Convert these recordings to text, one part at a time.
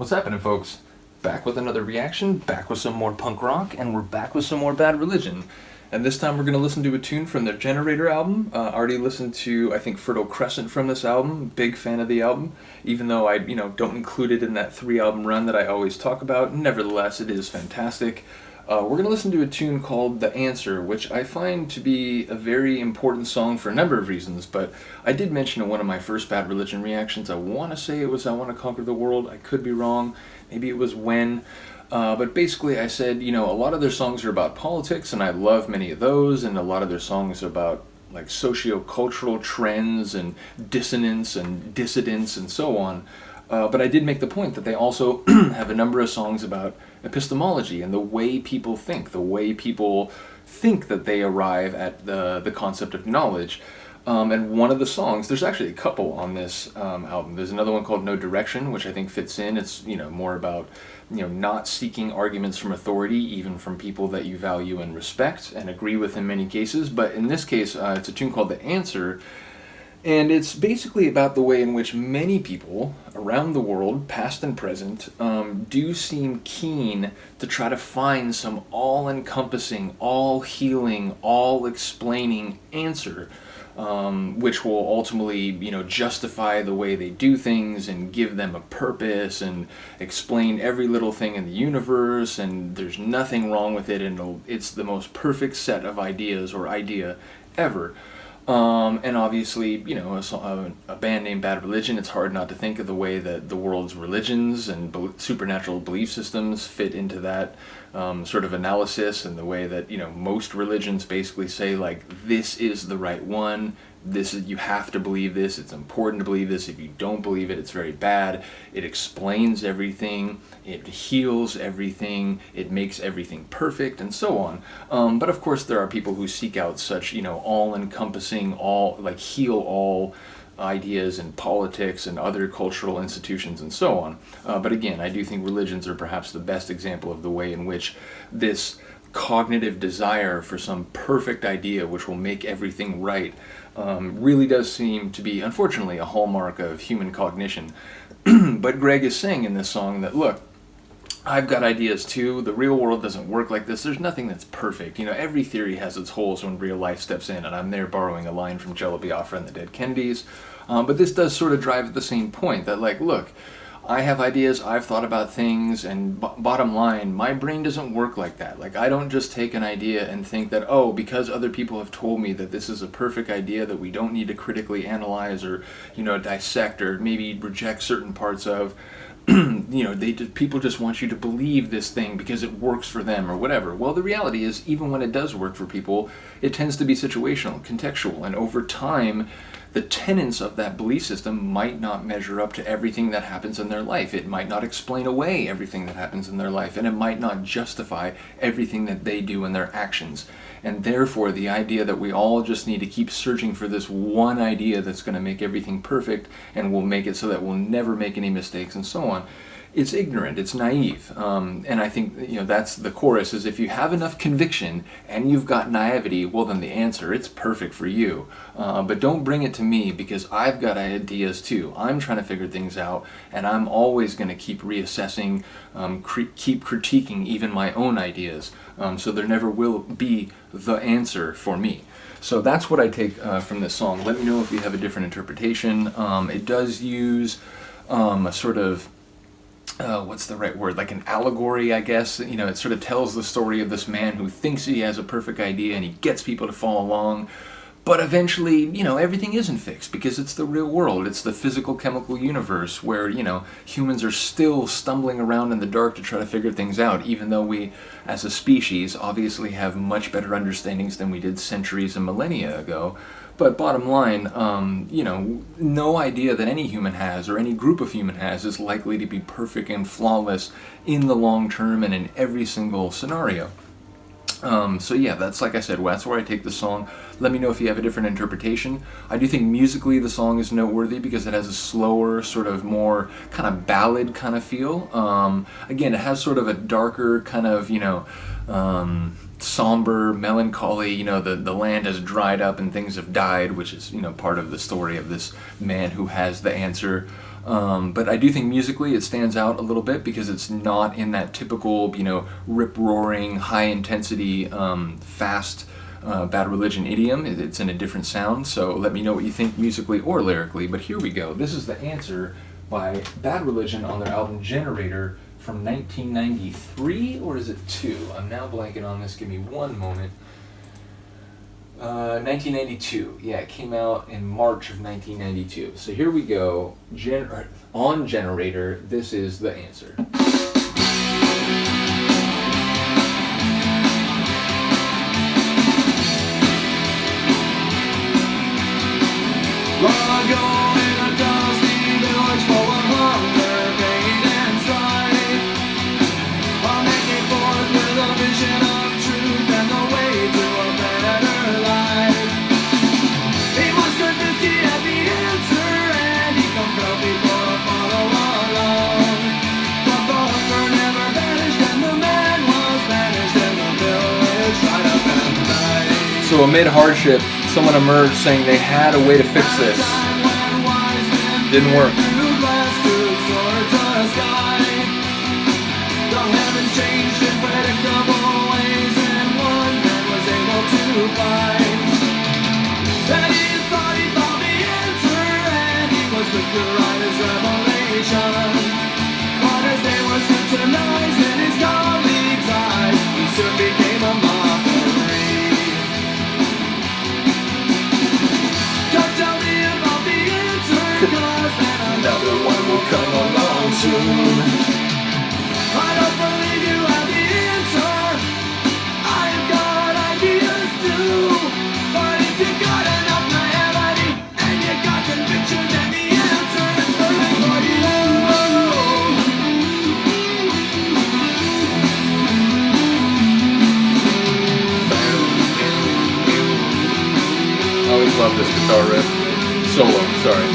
What's happening, folks? Back with another reaction, back with some more punk rock, and we're back with some more Bad Religion. And this time we're going to listen to a tune from their Generator album. Already listened to, I think, Fertile Crescent from this album. Big fan of the album. Even though I, don't include it in that 3-album run that I always talk about, nevertheless, it is fantastic. We're going to listen to a tune called The Answer, which I find to be a very important song for a number of reasons, but I did mention in one of my first Bad Religion reactions, I want to say it was I Want to Conquer the World. I could be wrong. Maybe it was When. But basically I said, a lot of their songs are about politics, and I love many of those, and a lot of their songs are about like socio-cultural trends and dissonance and dissidence and so on. But I did make the point that they also have a number of songs about epistemology and the way people think that they arrive at the concept of knowledge. And one of the songs, there's actually a couple on this album. There's another one called No Direction, which I think fits in. It's, more about, not seeking arguments from authority, even from people that you value and respect and agree with in many cases. But in this case, it's a tune called The Answer. And it's basically about the way in which many people around the world, past and present, do seem keen to try to find some all-encompassing, all-healing, all-explaining answer, which will ultimately, justify the way they do things and give them a purpose and explain every little thing in the universe, and there's nothing wrong with it, and it's the most perfect set of ideas or idea ever. And obviously, a band named Bad Religion, it's hard not to think of the way that the world's religions and supernatural belief systems fit into that sort of analysis, and the way that, most religions basically say, like, this is the right one, you have to believe this, it's important to believe this, if you don't believe it, it's very bad, it explains everything, it heals everything, it makes everything perfect, and so on. But of course there are people who seek out such, all-encompassing, heal all ideas in politics and other cultural institutions and so on. But again, I do think religions are perhaps the best example of the way in which this cognitive desire for some perfect idea which will make everything right really does seem to be, unfortunately, a hallmark of human cognition. But Greg is saying in this song that, look, I've got ideas too. The real world doesn't work like this. There's nothing that's perfect. Every theory has its holes when real life steps in, and I'm there borrowing a line from Jello Biafra and the Dead Kennedys. But this does sort of drive at the same point that, like, look, I have ideas, I've thought about things, and bottom line, my brain doesn't work like that. Like, I don't just take an idea and think that, because other people have told me that this is a perfect idea that we don't need to critically analyze or, dissect or maybe reject certain parts of, people just want you to believe this thing because it works for them or whatever. Well, the reality is, even when it does work for people, it tends to be situational, contextual, and over time, the tenets of that belief system might not measure up to everything that happens in their life. It might not explain away everything that happens in their life, and it might not justify everything that they do in their actions. And therefore, the idea that we all just need to keep searching for this one idea that's going to make everything perfect and will make it so that we'll never make any mistakes and so on, it's ignorant, it's naive. And I think, that's the chorus, is if you have enough conviction and you've got naivety, well then the answer, it's perfect for you. But don't bring it to me, because I've got ideas too. I'm trying to figure things out, and I'm always going to keep reassessing, keep critiquing even my own ideas. So there never will be the answer for me. So that's what I take from this song. Let me know if you have a different interpretation. It does use a sort of what's the right word? Like an allegory, I guess. It sort of tells the story of this man who thinks he has a perfect idea and he gets people to follow along. But eventually, everything isn't fixed because it's the real world. It's the physical chemical universe where, humans are still stumbling around in the dark to try to figure things out, even though we, as a species, obviously have much better understandings than we did centuries and millennia ago. But bottom line, no idea that any human has or any group of human has is likely to be perfect and flawless in the long term and in every single scenario. So yeah, that's, like I said, that's where I take the song. Let me know if you have a different interpretation. I do think musically the song is noteworthy because it has a slower, sort of more kind of ballad kind of feel. Again, it has sort of a darker kind of, somber, melancholy, the land has dried up and things have died, which is, part of the story of this man who has the answer. But I do think musically it stands out a little bit because it's not in that typical, rip-roaring, high-intensity, fast Bad Religion idiom. It's in a different sound, so let me know what you think musically or lyrically. But here we go. This is the answer by Bad Religion on their album Generator from 1993, or is it 2? I'm now blanking on this. Give me one moment. 1992. Yeah, it came out in March of 1992. So here we go. On Generator, this is the answer. Long ago in a dusty village full of hunger, pain and strife, while making forth with a vision of truth and the way to a better life. He was convinced he had the answer, and he compelled people to follow along. But the hunger never vanished, and the man was vanished, and the village dried up and died. So amid hardship, someone emerged saying they had a way to fix this. Didn't work. Another one will come along soon. I don't believe you have the answer. I've got ideas too. But if you got enough naivety and you got conviction, then the answer is perfect for you. I always love this guitar riff. Solo, sorry.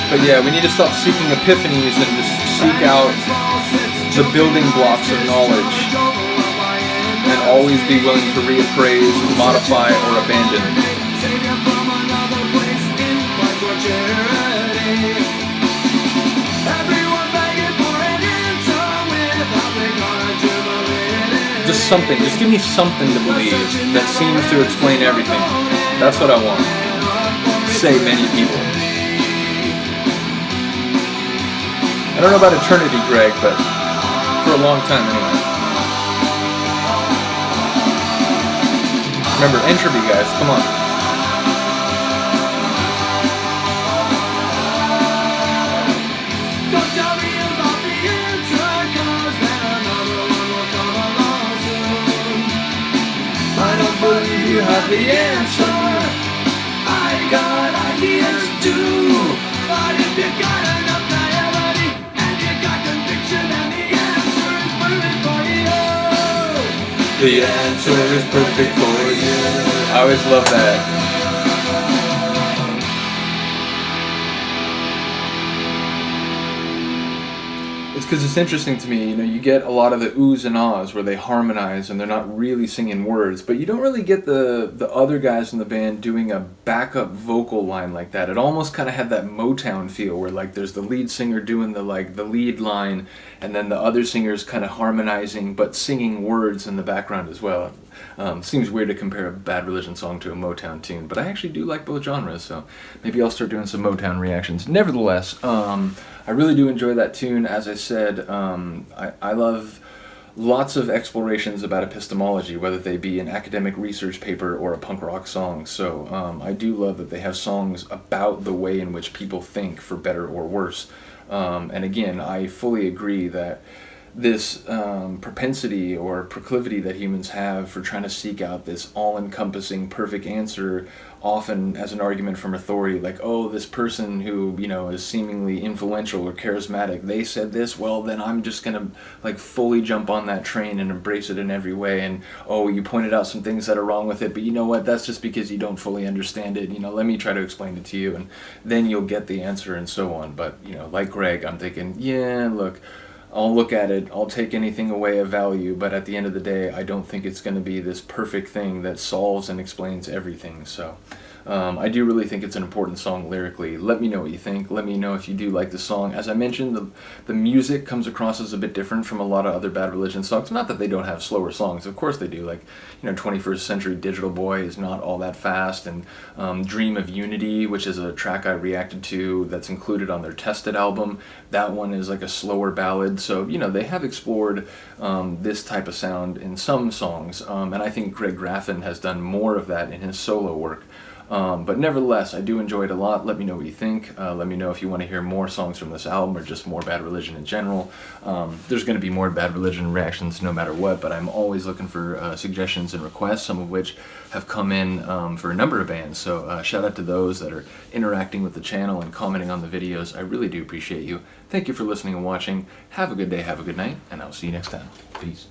But yeah, we need to stop seeking epiphanies and just seek out the building blocks of knowledge and always be willing to reappraise, modify, or abandon. Just something, just give me something to believe that seems to explain everything. That's what I want. Say many people. I don't know about eternity, Greg, but for a long time anyway. Remember, entropy, guys, come on. Don't tell me about the answer, 'cause then another one will come along soon. I don't believe you have the answer. I got ideas too. But if you got enough naivety and you got conviction, then the answer is perfect for you. The answer is perfect for you. I always love that. It's because it's interesting to me, you get a lot of the oohs and ahs where they harmonize and they're not really singing words, but you don't really get the other guys in the band doing a backup vocal line like that. It almost kind of had that Motown feel where like there's the lead singer doing the lead line and then the other singers kind of harmonizing but singing words in the background as well. Seems weird to compare a Bad Religion song to a Motown tune, but I actually do like both genres, so maybe I'll start doing some Motown reactions. Nevertheless, I really do enjoy that tune. As I said, I love lots of explorations about epistemology, whether they be an academic research paper or a punk rock song. So I do love that they have songs about the way in which people think, for better or worse. And again, I fully agree that this propensity or proclivity that humans have for trying to seek out this all-encompassing perfect answer often as an argument from authority, like, oh, this person who, you know, is seemingly influential or charismatic, they said this, well, then I'm just gonna like fully jump on that train and embrace it in every way. And oh, you pointed out some things that are wrong with it, but you know what, that's just because you don't fully understand it. You know, let me try to explain it to you, and then you'll get the answer, and so on. But, you know, like Greg, I'm thinking, yeah, look, I'll look at it, I'll take anything away of value, but at the end of the day, I don't think it's going to be this perfect thing that solves and explains everything. So I do really think it's an important song lyrically. Let me know what you think. Let me know if you do like the song. As I mentioned, the music comes across as a bit different from a lot of other Bad Religion songs. Not that they don't have slower songs, of course they do. Like, you know, 21st Century Digital Boy is not all that fast, and Dream of Unity, which is a track I reacted to that's included on their Tested album, that one is like a slower ballad. So, you know, they have explored this type of sound in some songs, and I think Greg Graffin has done more of that in his solo work. But nevertheless, I do enjoy it a lot. Let me know what you think. Let me know if you want to hear more songs from this album or just more Bad Religion in general. There's going to be more Bad Religion reactions no matter what, but I'm always looking for suggestions and requests, some of which have come in for a number of bands. So shout out to those that are interacting with the channel and commenting on the videos. I really do appreciate you. Thank you for listening and watching. Have a good day, have a good night, and I'll see you next time. Peace.